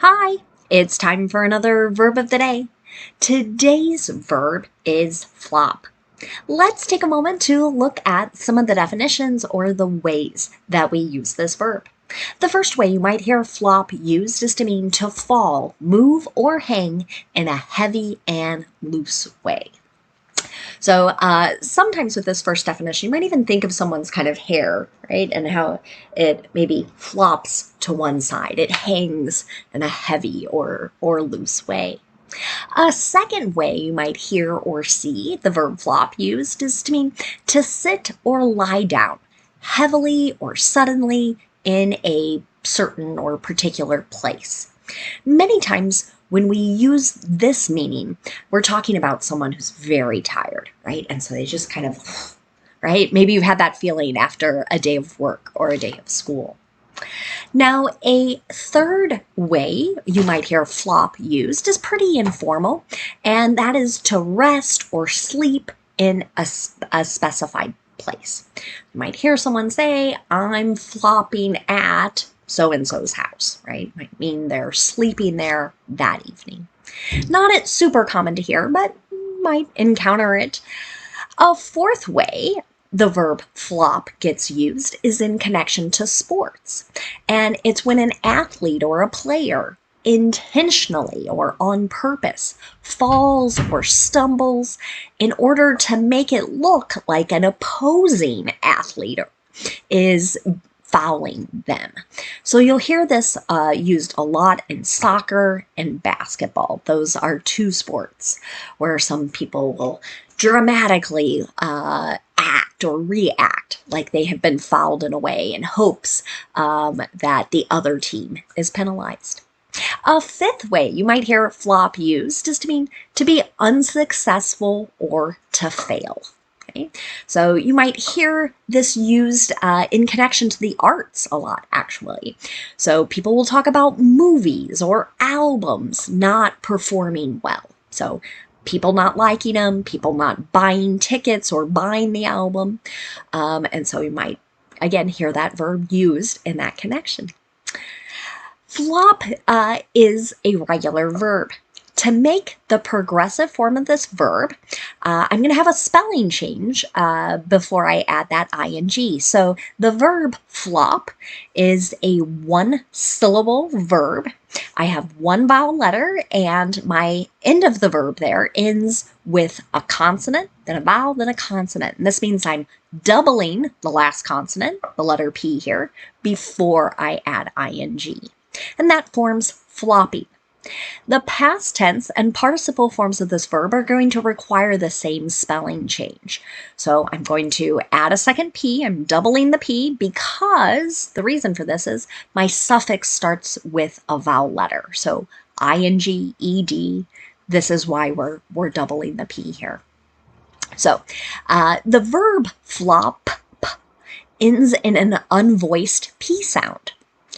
Hi, it's time for another verb of the day. Today's verb is flop. Let's take a moment to look at some of the definitions or the ways that we use this verb. The first way you might hear flop used is to mean to fall, move, or hang in a heavy and loose way. So sometimes with this first definition, you might even think of someone's kind of hair, right? And how it maybe flops to one side. It hangs in a heavy or loose way. A second way you might hear or see the verb flop used is to mean to sit or lie down heavily or suddenly in a certain or particular place. Many times when we use this meaning, we're talking about someone who's very tired, right? And so they just kind of, right? Maybe you've had that feeling after a day of work or a day of school. Now, a third way you might hear flop used is pretty informal, and that is to rest or sleep in a specified place. You might hear someone say, I'm flopping at so-and-so's house, right? Might mean they're sleeping there that evening. Not super common to hear, but might encounter it. A fourth way the verb flop gets used is in connection to sports. And it's when an athlete or a player intentionally or on purpose falls or stumbles in order to make it look like an opposing athlete is fouling them. So you'll hear this used a lot in soccer and basketball. Those are two sports where some people will dramatically act or react like they have been fouled in a way in hopes that the other team is penalized. A fifth way you might hear flop used is to mean to be unsuccessful or to fail. Okay? So you might hear this used in connection to the arts a lot, actually. So people will talk about movies or albums not performing well. So people not liking them, people not buying tickets or buying the album. And so you might, again, hear that verb used in that connection. Flop is a regular verb. To make the progressive form of this verb, I'm going to have a spelling change before I add that ing. So the verb flop is a one-syllable verb. I have one vowel letter, and my end of the verb there ends with a consonant, then a vowel, then a consonant. And this means I'm doubling the last consonant, the letter P here, before I add ing. And that forms flopping. The past tense and participle forms of this verb are going to require the same spelling change. So I'm going to add a second P. I'm doubling the P because the reason for this is my suffix starts with a vowel letter. So ing, ed, this is why we're doubling the P here. So the verb flop ends in an unvoiced P sound.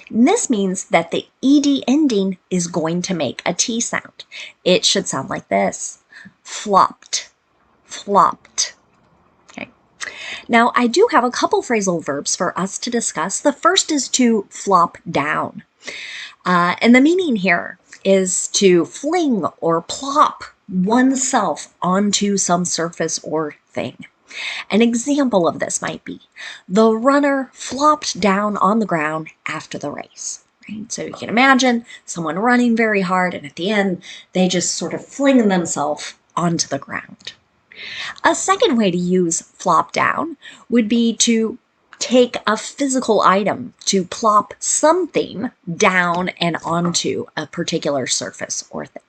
And this means that the ed ending is going to make a T sound. It should sound like this: flopped, flopped. Okay. Now, I do have a couple phrasal verbs for us to discuss. The first is to flop down. And the meaning here is to fling or plop oneself onto some surface or thing. An example of this might be the runner flopped down on the ground after the race. Right? So you can imagine someone running very hard, and at the end, they just sort of fling themselves onto the ground. A second way to use flop down would be to take a physical item, to plop something down and onto a particular surface or thing.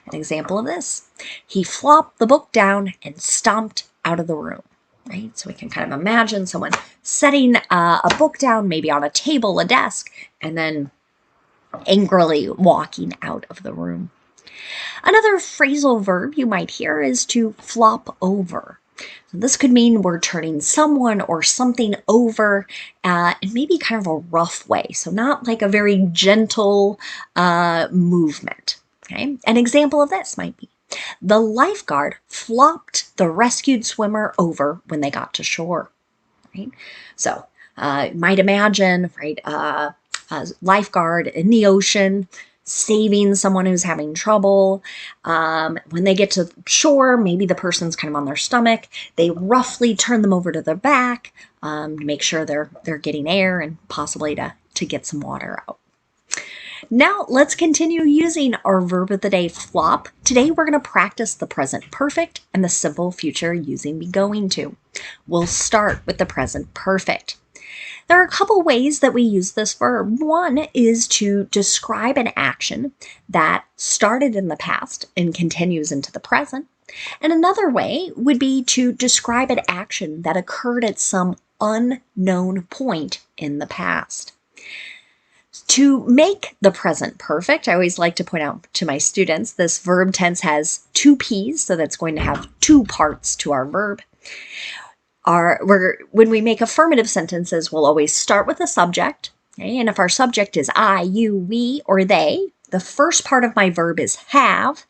An example of this: he flopped the book down and stomped out of the room. Right? So we can kind of imagine someone setting a book down, maybe on a table, a desk, and then angrily walking out of the room. Another phrasal verb you might hear is to flop over. So this could mean we're turning someone or something over in maybe kind of a rough way. So not like a very gentle movement. Okay? An example of this might be the lifeguard flopped the rescued swimmer over when they got to shore. Right? So you might imagine, right, a lifeguard in the ocean saving someone who's having trouble. When they get to shore, maybe the person's kind of on their stomach. They roughly turn them over to their back to make sure they're getting air and possibly to get some water out. Now let's continue using our verb of the day, flop. Today we're going to practice the present perfect and the simple future using be going to. We'll start with the present perfect. There are a couple ways that we use this verb. One is to describe an action that started in the past and continues into the present. And another way would be to describe an action that occurred at some unknown point in the past. To make the present perfect, I always like to point out to my students, this verb tense has two P's, so that's going to have two parts to our verb. When we make affirmative sentences, we'll always start with a subject. Okay? And if our subject is I, you, we, or they, the first part of my verb is have,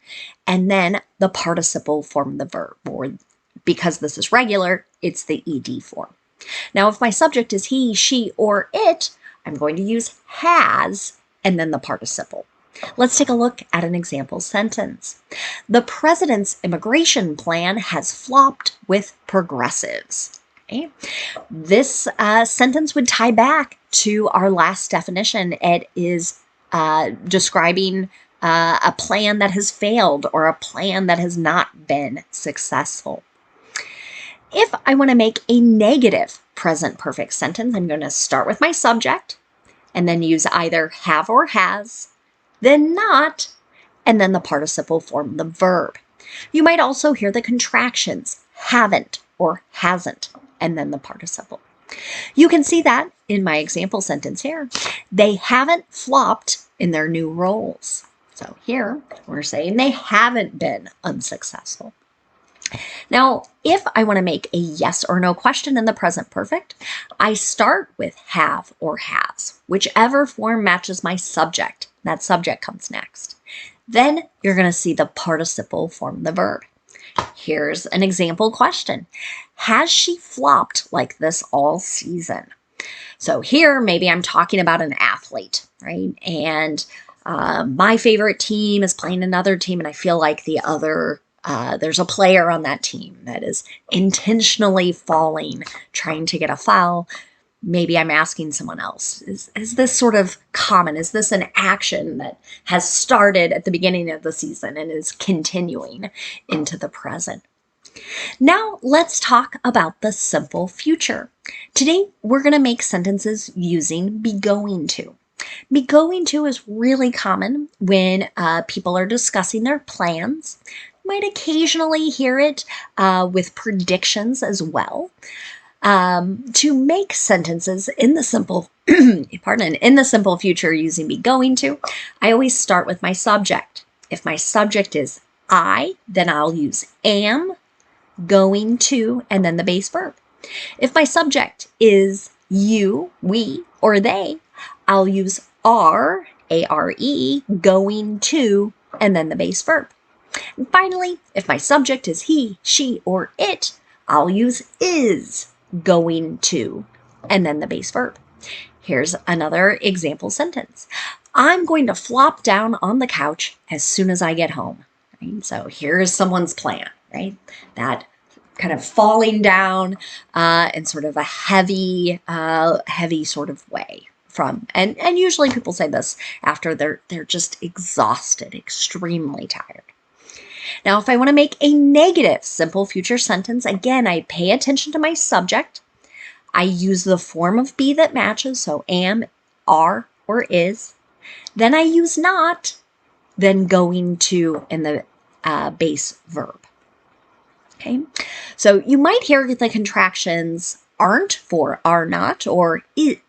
and then the participle form of the verb. Or because this is regular, it's the ed form. Now, if my subject is he, she, or it, I'm going to use has and then the participle. Let's take a look at an example sentence. The president's immigration plan has flopped with progressives. Okay? This sentence would tie back to our last definition. It is describing a plan that has failed or a plan that has not been successful. If I want to make a negative present perfect sentence, I'm going to start with my subject and then use either have or has, then not, and then the participle form of the verb. You might also hear the contractions, haven't or hasn't, and then the participle. You can see that in my example sentence here. They haven't flopped in their new roles. So here we're saying they haven't been unsuccessful. Now, if I want to make a yes or no question in the present perfect, I start with have or has, whichever form matches my subject. That subject comes next. Then you're going to see the participle form of the verb. Here's an example question. Has she flopped like this all season? So here, maybe I'm talking about an athlete, right? And my favorite team is playing another team, and I feel like there's a player on that team that is intentionally falling, trying to get a foul. Maybe I'm asking someone else, is this sort of common? Is this an action that has started at the beginning of the season and is continuing into the present? Now let's talk about the simple future. Today we're going to make sentences using be going to. Be going to is really common when people are discussing their plans. You might occasionally hear it with predictions as well. To make sentences in the simple, in the simple future using be going to, I always start with my subject. If my subject is I, then I'll use am, going to, and then the base verb. If my subject is you, we, or they, I'll use are, A-R-E, going to, and then the base verb. And finally, if my subject is he, she, or it, I'll use is, going to, and then the base verb. Here's another example sentence. I'm going to flop down on the couch as soon as I get home. Right? So here's someone's plan, right? That kind of falling down in sort of a heavy sort of way. And usually people say this after they're just exhausted, extremely tired. Now, if I want to make a negative simple future sentence, again, I pay attention to my subject. I use the form of be that matches, so am, are, or is. Then I use not, then going to, and the base verb. Okay, so you might hear the contractions aren't for are not, or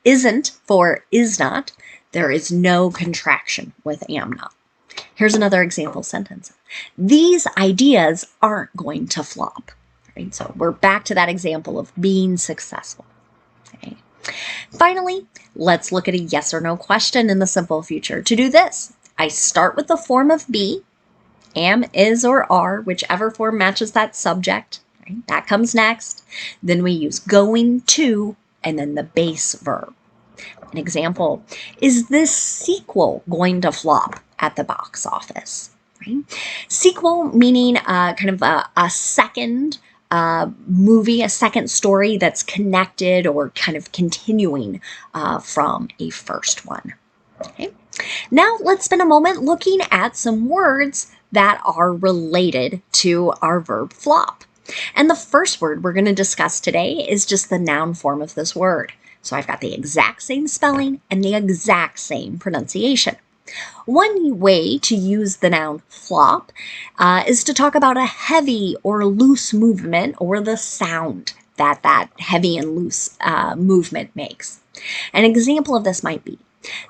isn't for is not. There is no contraction with am not. Here's another example sentence. These ideas aren't going to flop. Right? So we're back to that example of being successful. Okay. Finally, let's look at a yes or no question in the simple future. To do this, I start with the form of be, am, is, or are, whichever form matches that subject. Right? That comes next. Then we use going to, and then the base verb. An example, is this sequel going to flop at the box office. Right? Sequel meaning kind of a second movie, a second story that's connected or kind of continuing from a first one. Okay. Now let's spend a moment looking at some words that are related to our verb flop. And the first word we're going to discuss today is just the noun form of this word. So I've got the exact same spelling and the exact same pronunciation. One way to use the noun flop is to talk about a heavy or loose movement or the sound that heavy and loose movement makes. An example of this might be,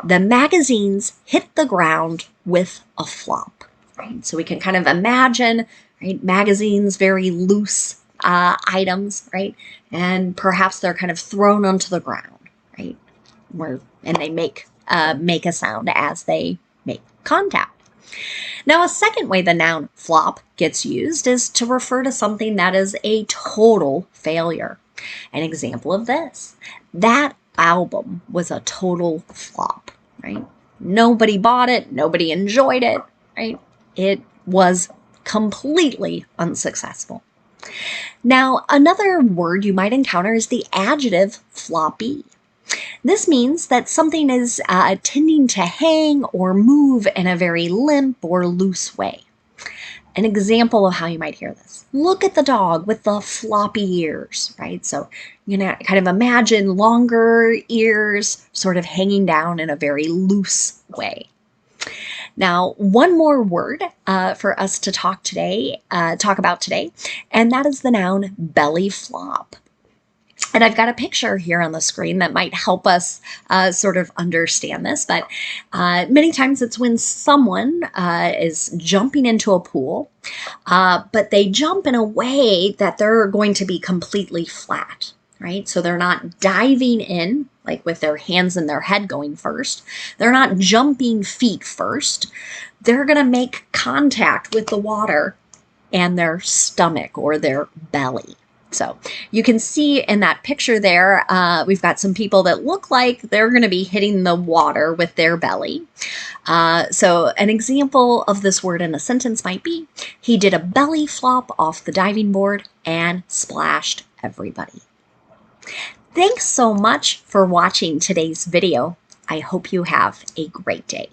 the magazines hit the ground with a flop. Right? So we can kind of imagine, right, magazines, very loose items, right? And perhaps they're kind of thrown onto the ground, right? And they make a sound as they make contact. Now, a second way the noun flop gets used is to refer to something that is a total failure. An example of this, that album was a total flop, right? Nobody bought it, nobody enjoyed it, right? It was completely unsuccessful. Now, another word you might encounter is the adjective floppy. This means that something is tending to hang or move in a very limp or loose way. An example of how you might hear this. Look at the dog with the floppy ears, right? So you know, kind of imagine longer ears sort of hanging down in a very loose way. Now, one more word for us to talk about today, and that is the noun belly flop. And I've got a picture here on the screen that might help us sort of understand this, but many times it's when someone is jumping into a pool, but they jump in a way that they're going to be completely flat, right? So they're not diving in, like with their hands and their head going first. They're not jumping feet first. They're going to make contact with the water and their stomach or their belly. So you can see in that picture there, we've got some people that look like they're going to be hitting the water with their belly. So an example of this word in a sentence might be, he did a belly flop off the diving board and splashed everybody. Thanks so much for watching today's video. I hope you have a great day.